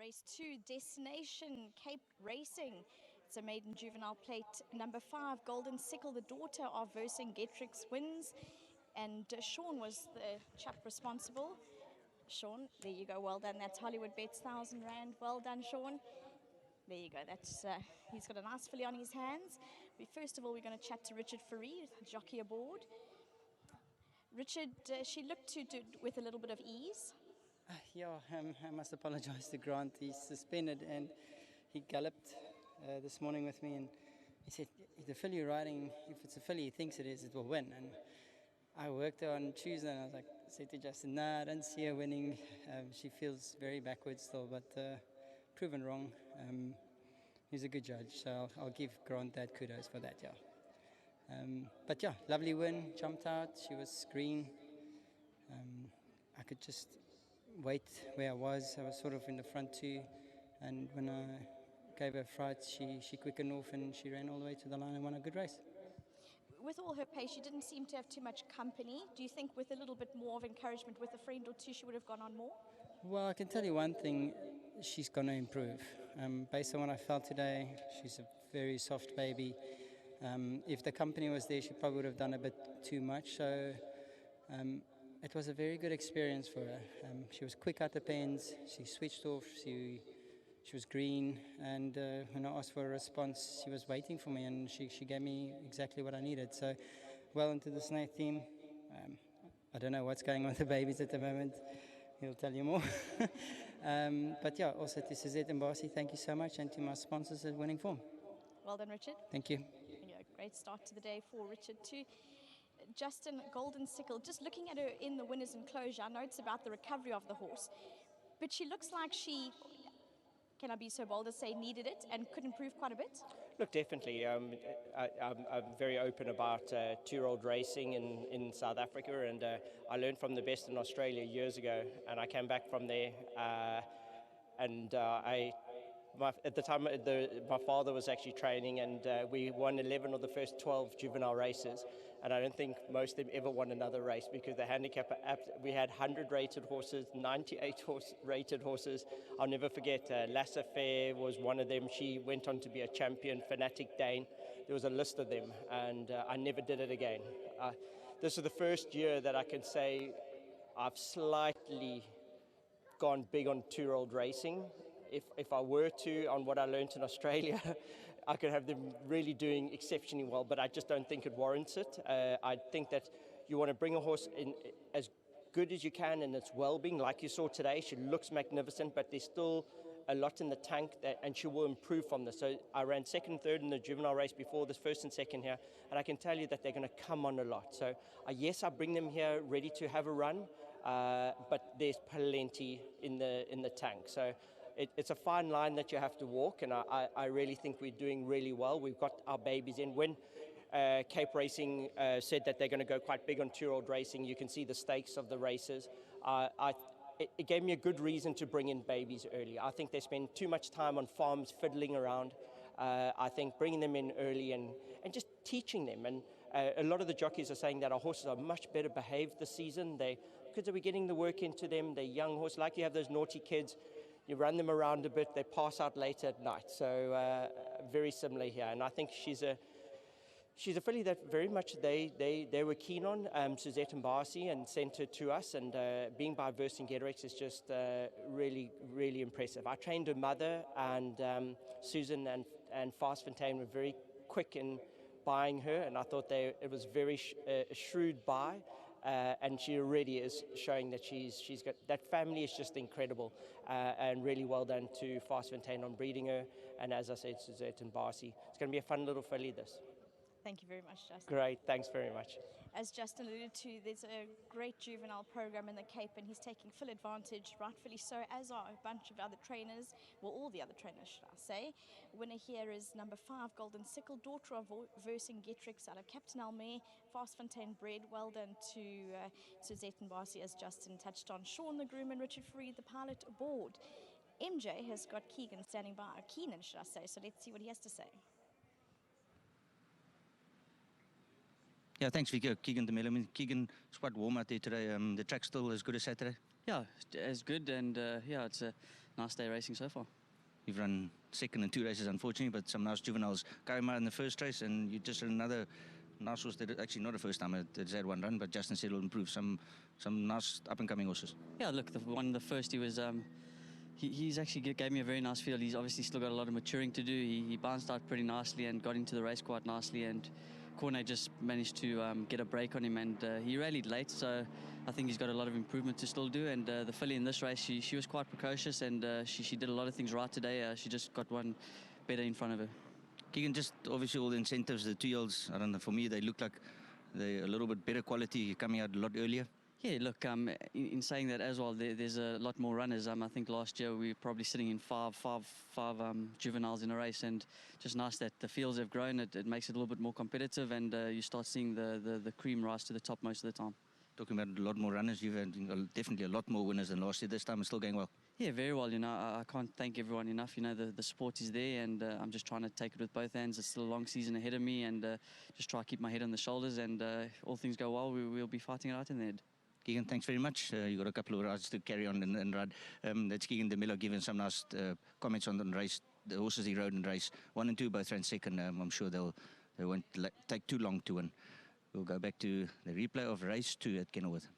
Race 2, Destination Cape Racing. It's a maiden juvenile plate. Number 5, Golden Sickle, the daughter of Vercingetorix, wins. And Sean was the chap responsible. Sean, there you go, well done. That's Hollywoodbets, R1,000. Well done, Sean. There you go, that's he's got a nice filly on his hands. First of all, we're going to chat to Richard Fourie, jockey aboard. Richard, she looked to do with a little bit of ease. Yeah, I must apologize to Grant. He's suspended and he galloped this morning with me, and he said, the filly you're riding, if it's a filly he thinks it is, it will win. And I worked on Tuesday and I said to Justin, nah, I don't see her winning. She feels very backwards still, but proven wrong. He's a good judge, so I'll give Grant that kudos for that, yeah. But yeah, lovely win, jumped out, she was green. I could just wait where I was sort of in the front too, and when I gave her fright, she quickened off and she ran all the way to the line and won a good race. With all her pace, she didn't seem to have too much company. Do you think with a little bit more of encouragement with a friend or two, she would have gone on more? Well, I can tell you one thing, she's going to improve. Based on what I felt today, she's a very soft baby. If the company was there, she probably would have done a bit too much. So it was a very good experience for her. She was quick at the pens, she switched off, she was green, and when I asked for a response, she was waiting for me, and she gave me exactly what I needed. So well into the snake team. I don't know what's going on with the babies at the moment. He'll tell you more. But yeah, also to Suzette and Barcy, thank you so much, and to my sponsors at Winning Form. Well done, Richard. Thank you. Yeah, great start to the day for Richard too. Justin, Golden Sickle, just looking at her in the winner's enclosure, I know it's about the recovery of the horse, but she looks like she, can I be so bold as say, needed it and could improve quite a bit? Look, definitely. I'm very open about two-year-old racing in South Africa, and I learned from the best in Australia years ago, and I came back from there, at the time, my father was actually training, and we won 11 of the first 12 juvenile races. And I don't think most of them ever won another race because the handicap, we had 100 rated horses, 98 rated horses. I'll never forget, Lasse Fair was one of them. She went on to be a champion, Fanatic Dane. There was a list of them, and I never did it again. This is the first year that I can say I've slightly gone big on two-year-old racing. If I were to, on what I learned in Australia, I could have them really doing exceptionally well, but I just don't think it warrants it. I think that you want to bring a horse in as good as you can in its well-being. Like you saw today, she looks magnificent, but there's still a lot in the tank, and she will improve from this. So I ran second and third in the juvenile race before this, first and second here, and I can tell you that they're going to come on a lot. So yes, I bring them here ready to have a run, but there's plenty in the tank. So it's a fine line that you have to walk, and I really think we're doing really well. We've got our babies in. When Cape Racing said that they're going to go quite big on two-year-old racing, you can see the stakes of the races. It gave me a good reason to bring in babies early. I think they spend too much time on farms fiddling around. I think bringing them in early and just teaching them. And a lot of the jockeys are saying that our horses are much better behaved this season. Because we're getting the work into them. They're young horses. Like you have those naughty kids, you run them around a bit, they pass out later at night. So very similar here. And I think she's a filly that very much they were keen on, Suzette and Barcy, and sent her to us. And being by Vercingetorix is just really, really impressive. I trained her mother, and Susan and Fast Fontaine were very quick in buying her, and I thought it was very shrewd buy. And she already is showing that she's got that family is just incredible, and really well done to Fast Fontaine on breeding her. And as I said, Suzette and Barcy, it's going to be a fun little filly this. Thank you very much, Justin. Great, thanks very much. As Justin alluded to, there's a great juvenile program in the Cape, and he's taking full advantage, rightfully so, as are a bunch of other trainers, well, all the other trainers, should I say. Winner here is number 5, Golden Sickle, daughter of Vercingetorix out of Captain Almere, Fast Fontaine bred. Well done to Suzette and Barcy, as Justin touched on. Sean the groom and Richard Fourie, the pilot, aboard. MJ has got Keegan standing by, Keenan, should I say, so let's see what he has to say. Yeah, thanks, Vicky. Keegan de Mille. I mean, Keegan is quite warm out there today. The track's still as good as Saturday. Yeah, as good, and yeah, it's nice day racing so far. You've run second in 2 races, unfortunately, but some nice juveniles. Kaima in the first race, and you just ran another nice horse that actually not the first time it's had one run, but Justin said it'll improve. Some nice up-and-coming horses. Yeah, look, the first he was... He's actually gave me a very nice feel. He's obviously still got a lot of maturing to do. He bounced out pretty nicely and got into the race quite nicely, and Corne just managed to get a break on him, and he rallied late, so I think he's got a lot of improvement to still do. And the filly in this race, she was quite precocious, and she did a lot of things right today. She just got one better in front of her. Keegan, just obviously all the incentives, the 2-year-olds, I don't know, for me they look like they're a little bit better quality, coming out a lot earlier. Yeah, look, in saying that as well, there's a lot more runners. I think last year we were probably sitting in five juveniles in a race, and just nice that the fields have grown. It makes it a little bit more competitive, and you start seeing the cream rise to the top most of the time. Talking about a lot more runners, you've had definitely a lot more winners than last year. This time it's still going well. Yeah, very well. I can't thank everyone enough. The support is there, and I'm just trying to take it with both hands. It's still a long season ahead of me, and just try to keep my head on the shoulders, and all things go well, we'll be fighting it out in the end. Keegan, thanks very much. You got a couple of rides to carry on and ride. That's Keegan de Miller giving some nice comments on the race, the horses he rode in the race. 1 and 2 both ran second. I'm sure they won't take too long to win. We'll go back to the replay of race 2 at Kenilworth.